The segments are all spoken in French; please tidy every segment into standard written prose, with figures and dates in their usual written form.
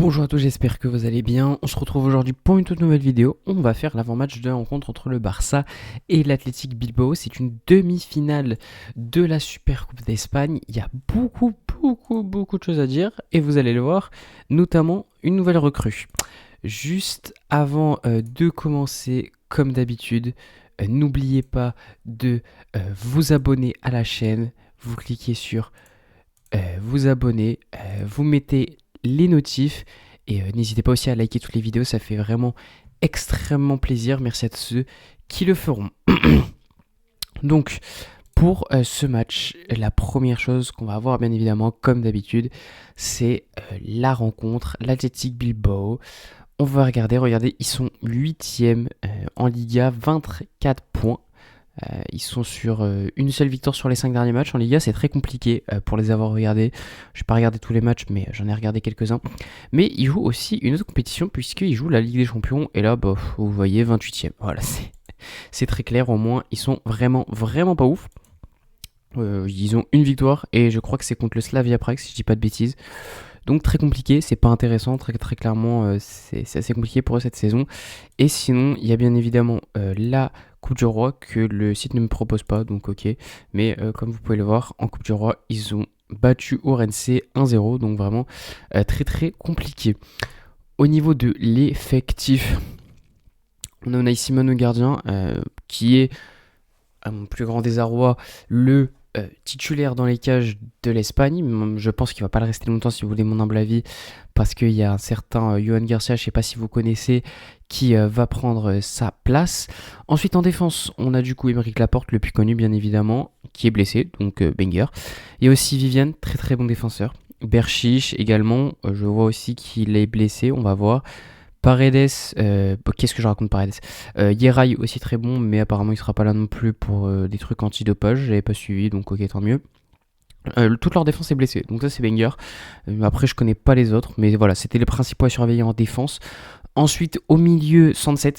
Bonjour à tous, j'espère que vous allez bien. On se retrouve aujourd'hui pour une toute nouvelle vidéo. On va faire l'avant-match de la rencontre entre le Barça et l'Athletic Bilbao. C'est une demi-finale de la Super Coupe d'Espagne. Il y a beaucoup de choses à dire et vous allez le voir, notamment une nouvelle recrue. Juste avant de commencer, comme d'habitude, n'oubliez pas de vous abonner à la chaîne. Vous cliquez sur vous abonner, vous mettez les notifs et n'hésitez pas aussi à liker toutes les vidéos, ça fait vraiment extrêmement plaisir. Merci à tous ceux qui le feront. Donc, pour ce match, la première chose qu'on va avoir, bien évidemment, comme d'habitude, c'est la rencontre, l'Athletic Bilbao. On va regardez, ils sont 8e en Liga, 24 points. Ils sont sur une seule victoire sur les 5 derniers matchs en Liga. C'est très compliqué pour les avoir regardés. Je n'ai pas regardé tous les matchs, mais j'en ai regardé quelques-uns. Mais ils jouent aussi une autre compétition puisqu'ils jouent la Ligue des Champions. Et là, vous voyez, 28e. Voilà, c'est très clair. Au moins, ils sont vraiment pas ouf. Ils ont une victoire et je crois que c'est contre le Slavia Prague, si je dis pas de bêtises. Donc très compliqué, c'est pas intéressant, très clairement c'est assez compliqué pour eux cette saison. Et sinon, il y a bien évidemment la Coupe du Roi que le site ne me propose pas, donc ok. Mais comme vous pouvez le voir, en Coupe du Roi, ils ont battu Ourense 1-0, donc vraiment très compliqué. Au niveau de l'effectif, on a Unai Simon au gardien, qui est, à mon plus grand désarroi, le titulaire dans les cages de l'Espagne. Je pense qu'il va pas le rester longtemps si vous voulez mon humble avis, parce qu'il y a un certain Johan Garcia, je sais pas si vous connaissez, qui va prendre sa place. Ensuite en défense, on a du coup Aymeric Laporte, le plus connu bien évidemment, qui est blessé, donc banger. Il y a aussi Viviane, très bon défenseur. Berchiche également, je vois aussi qu'il est blessé, on va voir. Paredes, qu'est-ce que je raconte Paredes, Yeray aussi très bon, mais apparemment il sera pas là non plus pour des trucs anti-dopage, j'avais pas suivi, donc ok, tant mieux. Toute leur défense est blessée, donc ça c'est banger. Après je connais pas les autres, mais voilà, c'était les principaux à surveiller en défense. Ensuite au milieu, Sunset,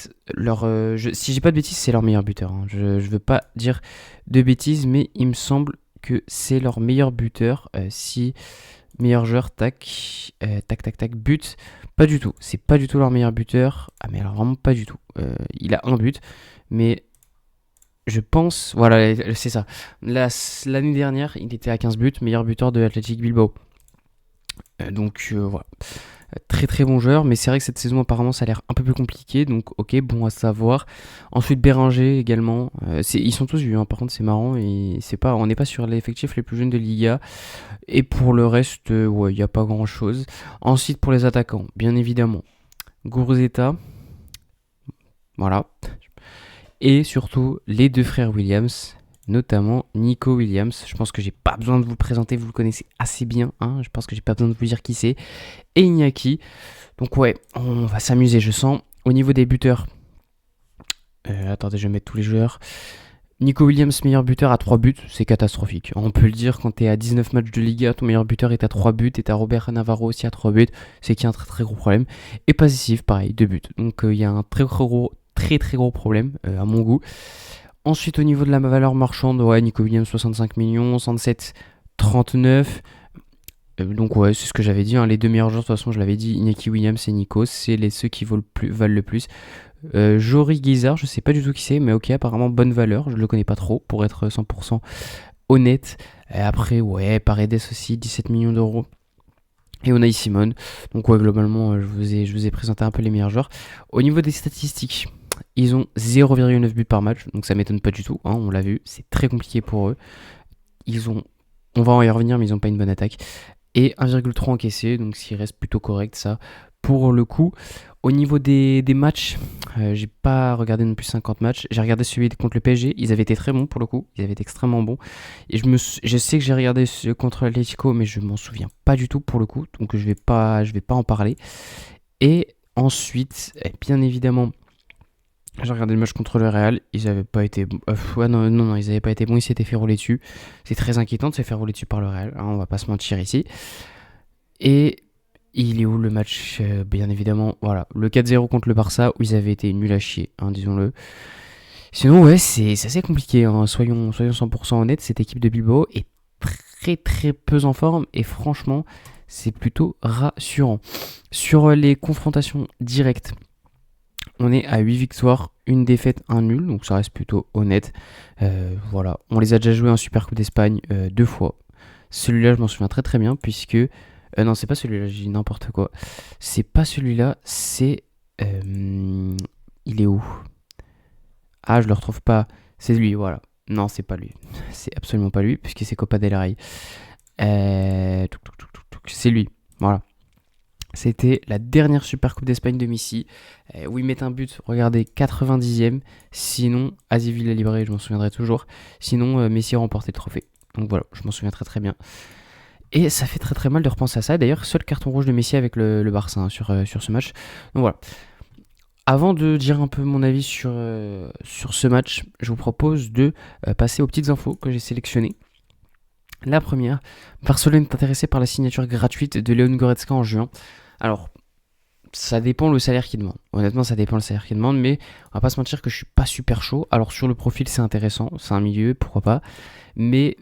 si j'ai pas de bêtises, c'est leur meilleur buteur, hein. Je veux pas dire de bêtises, mais il me semble que c'est leur meilleur buteur. Si meilleur joueur, tac, but. Pas du tout, c'est pas du tout leur meilleur buteur. Ah mais alors vraiment pas du tout. Il a un but, mais je pense, voilà, c'est ça. L'année dernière, il était à 15 buts, meilleur buteur de l'Athletic Bilbao. Donc voilà. Très bon joueur, mais c'est vrai que cette saison apparemment ça a l'air un peu plus compliqué, donc ok, bon à savoir. Ensuite Béranger également, ils sont tous vus, hein. Par contre c'est marrant, et on n'est pas sur l'effectif les plus jeunes de Liga. Et pour le reste, ouais, il n'y a pas grand chose. Ensuite pour les attaquants, bien évidemment, Guruzeta, voilà. Et surtout les deux frères Williams, notamment Nico Williams. Je pense que j'ai pas besoin de vous le présenter, vous le connaissez assez bien, hein. Je pense que j'ai pas besoin de vous dire qui c'est. Et Iñaki. Donc ouais, on va s'amuser, je sens. Au niveau des buteurs, attendez, je vais mettre tous les joueurs. Nico Williams, meilleur buteur à 3 buts, c'est catastrophique. On peut le dire, quand t'es à 19 matchs de Liga, ton meilleur buteur est à 3 buts, et t'as Robert Navarro aussi à 3 buts, c'est qu'il y a un très gros problème. Et pas décisif, pareil, 2 buts. Donc il y a un très gros problème, à mon goût. Ensuite, au niveau de la valeur marchande, ouais, Nico Williams 65 millions, 107 39. Donc ouais, c'est ce que j'avais dit, hein. Les deux meilleurs joueurs, de toute façon, je l'avais dit, Iñaki Williams et Nico, c'est ceux qui valent le plus. Jory Guizard, je sais pas du tout qui c'est, mais ok, apparemment bonne valeur, je le connais pas trop, pour être 100% honnête. Après, ouais, Paredes aussi, 17 millions d'euros. Et Unai Simon. Donc ouais, globalement, je vous ai présenté un peu les meilleurs joueurs. Au niveau des statistiques, ils ont 0,9 buts par match, donc ça m'étonne pas du tout, hein, on l'a vu, c'est très compliqué pour eux. On va en y revenir, mais ils ont pas une bonne attaque. Et 1,3 encaissé, donc ce qui reste plutôt correct ça, pour le coup. Au niveau des matchs, j'ai pas regardé non plus 50 matchs. J'ai regardé celui contre le PSG. Ils avaient été très bons pour le coup. Ils avaient été extrêmement bons. Et je sais que j'ai regardé ceux contre l'Atlético, mais je m'en souviens pas du tout pour le coup. Donc je vais pas en parler. Et ensuite, bien évidemment, j'ai regardé le match contre le Real. Ils avaient pas été non, ils avaient pas été bons. Ils s'étaient fait rouler dessus. C'est très inquiétant de se faire rouler dessus par le Real, hein, on va pas se mentir ici. Et il est où le match, bien évidemment, voilà, le 4-0 contre le Barça, où ils avaient été nuls à chier, hein, disons-le. Sinon, ouais, c'est assez compliqué, hein. Soyons 100% honnêtes, cette équipe de Bilbao est très peu en forme, et franchement, c'est plutôt rassurant. Sur les confrontations directes, on est à 8 victoires, une défaite, un nul, donc ça reste plutôt honnête. Voilà, on les a déjà joués en Super Coupe d'Espagne 2 fois. Celui-là, je m'en souviens très très bien, puisque... non, c'est pas celui-là, j'ai dit n'importe quoi. C'est pas celui-là, c'est... il est où? Ah, je le retrouve pas. C'est lui, voilà. Non, c'est pas lui. C'est absolument pas lui, puisque c'est Copa del Rey. C'est lui, voilà. C'était la dernière Super Coupe d'Espagne de Messi, où il met un but, regardez, 90e. Sinon, Asie Villa-Libre, je m'en souviendrai toujours. Sinon, Messi a remporté le trophée. Donc voilà, je m'en souviens très très bien. Et ça fait très très mal de repenser à ça. D'ailleurs, seul carton rouge de Messi avec le Barça sur ce match. Donc voilà. Avant de dire un peu mon avis sur ce match, je vous propose de passer aux petites infos que j'ai sélectionnées. La première, Barcelone est intéressé par la signature gratuite de Leon Goretzka en juin. Alors, ça dépend le salaire qu'il demande. Honnêtement, ça dépend le salaire qu'il demande, mais on va pas se mentir que je suis pas super chaud. Alors sur le profil, c'est intéressant, c'est un milieu, pourquoi pas. Mais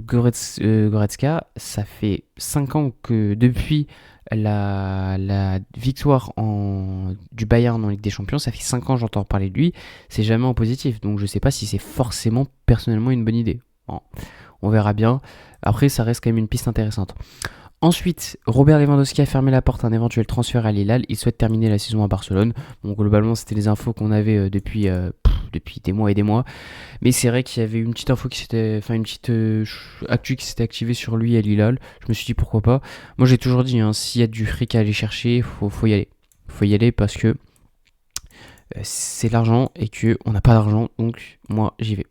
Goretzka, ça fait 5 ans que depuis la victoire du Bayern en Ligue des Champions, ça fait 5 ans que j'entends parler de lui, c'est jamais en positif. Donc je sais pas si c'est forcément personnellement une bonne idée. Bon, on verra bien. Après, ça reste quand même une piste intéressante. Ensuite, Robert Lewandowski a fermé la porte à un éventuel transfert à Al-Hilal. Il souhaite terminer la saison à Barcelone. Bon, globalement, c'était les infos qu'on avait depuis des mois et des mois. Mais c'est vrai qu'il y avait une petite info une petite actu qui s'était activée sur lui à Al-Hilal. Je me suis dit pourquoi pas. Moi, j'ai toujours dit, s'il y a du fric à aller chercher, faut y aller. Faut y aller parce que c'est l'argent et qu'on n'a pas d'argent. Donc, moi, j'y vais.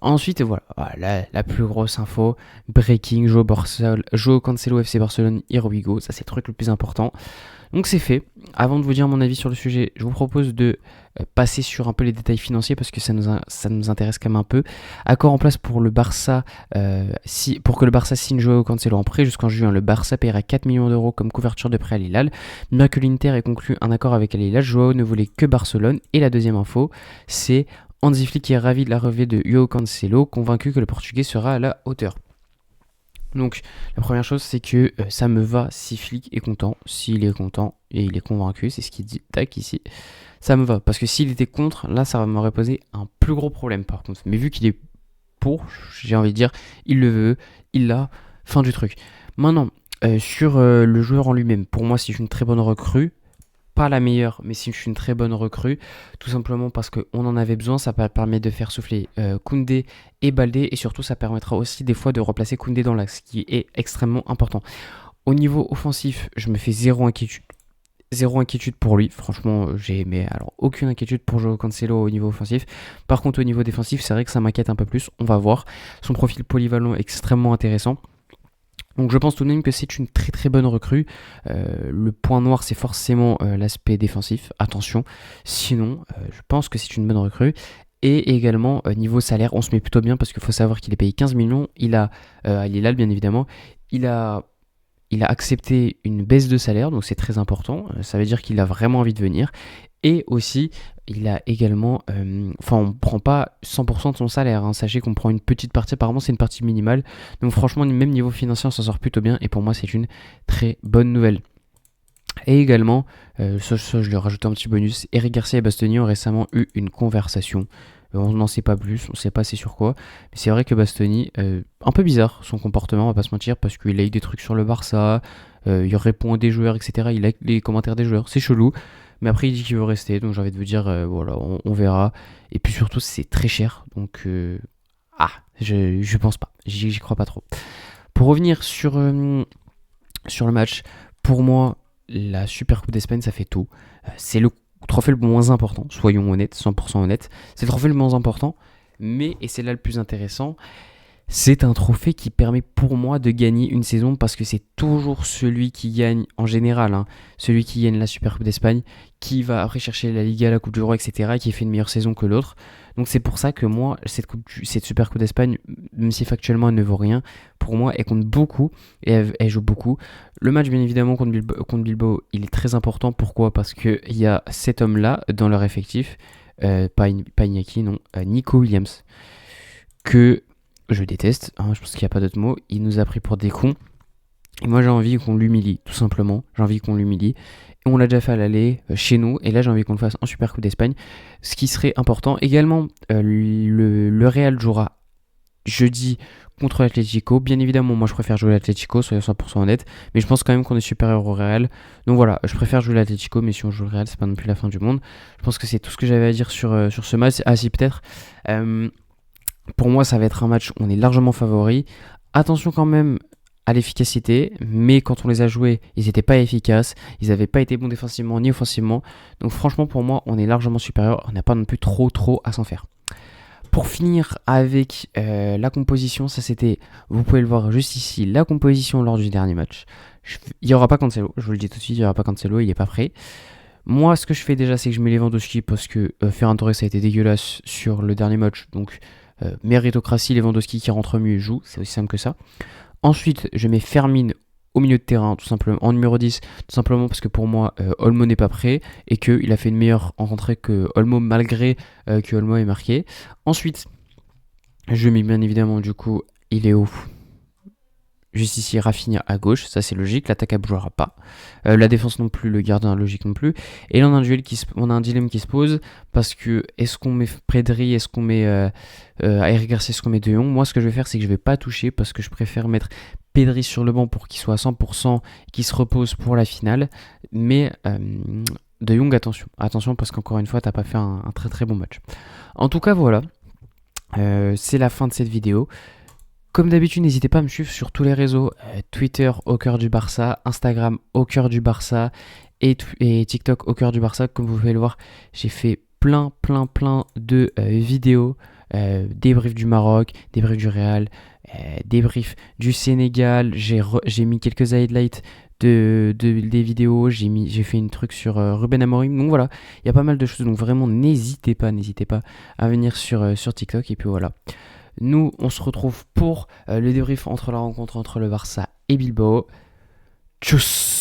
Ensuite, voilà, la plus grosse info, breaking, Joao Cancelo FC Barcelone, here we go, ça c'est le truc le plus important. Donc c'est fait. Avant de vous dire mon avis sur le sujet, je vous propose de passer sur un peu les détails financiers parce que ça nous intéresse quand même un peu. Accord en place pour le Barça, pour que le Barça signe Joao Cancelo en prêt jusqu'en juin. Le Barça paiera 4 millions d'euros comme couverture de prêt à Al-Hilal. Bien que l'Inter ait conclu un accord avec Al-Hilal, Joao ne voulait que Barcelone. Et la deuxième info, c'est Hansi Flick est ravi de l'arrivée de Joao Cancelo, convaincu que le Portugais sera à la hauteur. Donc la première chose, c'est que ça me va si Flick est content. S'il est content et il est convaincu, c'est ce qu'il dit tac ici, ça me va. Parce que s'il était contre, là ça m'aurait posé un plus gros problème par contre. Mais vu qu'il est pour, j'ai envie de dire, il le veut, il l'a, fin du truc. Maintenant, sur le joueur en lui-même, pour moi c'est une très bonne recrue. Pas la meilleure, mais c'est une très bonne recrue, tout simplement parce qu'on en avait besoin. Ça permet de faire souffler Koundé et Baldé, et surtout ça permettra aussi des fois de remplacer Koundé dans l'axe, qui est extrêmement important. Au niveau offensif, je me fais zéro inquiétude pour lui. Franchement, j'ai aucune inquiétude pour Joao Cancelo au niveau offensif. Par contre, au niveau défensif, c'est vrai que ça m'inquiète un peu plus. On va voir. Son profil polyvalent est extrêmement intéressant. Donc je pense tout de même que c'est une très très bonne recrue. Le point noir, c'est forcément l'aspect défensif. Attention, sinon je pense que c'est une bonne recrue. Et également niveau salaire, on se met plutôt bien parce qu'il faut savoir qu'il est payé 15 millions. Il a Al-Hilal bien évidemment. Il a accepté une baisse de salaire, donc c'est très important. Ça veut dire qu'il a vraiment envie de venir. Et aussi, il a également... on ne prend pas 100% de son salaire. Sachez qu'on prend une petite partie, apparemment c'est une partie minimale. Donc franchement, même niveau financier, on s'en sort plutôt bien. Et pour moi, c'est une très bonne nouvelle. Et également, ça je lui ai rajouté un petit bonus, Eric Garcia et Bastoni ont récemment eu une conversation. On n'en sait pas plus, on ne sait pas c'est sur quoi. Mais c'est vrai que Bastoni, un peu bizarre son comportement, on va pas se mentir, parce qu'il a eu des trucs sur le Barça, il répond à des joueurs, etc. Il a les commentaires des joueurs, c'est chelou. Mais après, il dit qu'il veut rester, donc j'ai envie de vous dire, voilà, on verra. Et puis surtout, c'est très cher, donc je pense pas, j'y crois pas trop. Pour revenir sur le match, pour moi, la Super Coupe d'Espagne, ça fait tout. C'est le trophée le moins important, soyons honnêtes, 100% honnêtes. C'est le trophée le moins important, mais, et c'est là le plus intéressant, c'est un trophée qui permet pour moi de gagner une saison parce que c'est toujours celui qui gagne en général, celui qui gagne la Super Coupe d'Espagne, qui va après chercher la Liga, la Coupe du Roi, etc., qui fait une meilleure saison que l'autre. Donc c'est pour ça que moi, cette Super Coupe d'Espagne, même si factuellement elle ne vaut rien, pour moi elle compte beaucoup et elle joue beaucoup. Le match bien évidemment contre Bilbao, il est très important. Pourquoi ? Parce qu'il y a cet homme-là dans leur effectif, pas Iñaki, non, Nico Williams, que je déteste, je pense qu'il n'y a pas d'autre mot. Il nous a pris pour des cons. Et moi j'ai envie qu'on l'humilie, tout simplement. J'ai envie qu'on l'humilie. Et on l'a déjà fait à l'aller chez nous. Et là j'ai envie qu'on le fasse en Super Coupe d'Espagne. Ce qui serait important. Également, le Real jouera jeudi contre l'Atlético. Bien évidemment, moi je préfère jouer l'Atlético, soyons 100% honnête. Mais je pense quand même qu'on est supérieur au Real. Donc voilà, je préfère jouer l'Atlético. Mais si on joue le Real, c'est pas non plus la fin du monde. Je pense que c'est tout ce que j'avais à dire sur ce match. Ah si, peut-être. Pour moi, ça va être un match où on est largement favori. Attention quand même à l'efficacité, mais quand on les a joués, ils n'étaient pas efficaces, ils n'avaient pas été bons défensivement ni offensivement. Donc franchement, pour moi, on est largement supérieur. On n'a pas non plus trop à s'en faire. Pour finir avec la composition, ça c'était, vous pouvez le voir juste ici, la composition lors du dernier match. Il n'y aura pas Cancelo, je vous le dis tout de suite, il n'y aura pas Cancelo, il n'est pas prêt. Moi, ce que je fais déjà, c'est que je mets Lewandowski parce que Ferran Torres a été dégueulasse sur le dernier match. Donc, méritocratie, Lewandowski qui rentre mieux joue, c'est aussi simple que ça. Ensuite, je mets Fermin au milieu de terrain, tout simplement, en numéro 10, tout simplement parce que pour moi, Olmo n'est pas prêt et qu'il a fait une meilleure rentrée que Olmo malgré que Olmo ait marqué. Ensuite, je mets bien évidemment, du coup, il est où ? Juste ici, Rafinha à gauche, ça c'est logique, l'attaque ne bougera pas. La défense non plus, le gardien logique non plus. Et là on a un dilemme qui se pose, parce que est-ce qu'on met Pedri, est-ce qu'on met Eric Garcia, est-ce qu'on met De Jong ? Moi ce que je vais faire, c'est que je vais pas toucher, parce que je préfère mettre Pedri sur le banc pour qu'il soit à 100%, qu'il se repose pour la finale. Mais De Jong, attention parce qu'encore une fois, t'as pas fait un très bon match. En tout cas voilà, c'est la fin de cette vidéo. Comme d'habitude, n'hésitez pas à me suivre sur tous les réseaux, Twitter au cœur du Barça, Instagram au cœur du Barça et TikTok au cœur du Barça. Comme vous pouvez le voir, j'ai fait plein de vidéos, débrief du Maroc, débrief du Real, débrief du Sénégal. J'ai mis quelques highlights des vidéos, j'ai fait une truc sur Ruben Amorim. Donc voilà, il y a pas mal de choses, donc vraiment n'hésitez pas à venir sur TikTok. Et puis voilà. Nous, on se retrouve pour le débrief entre la rencontre entre le Barça et Bilbao. Tchuss!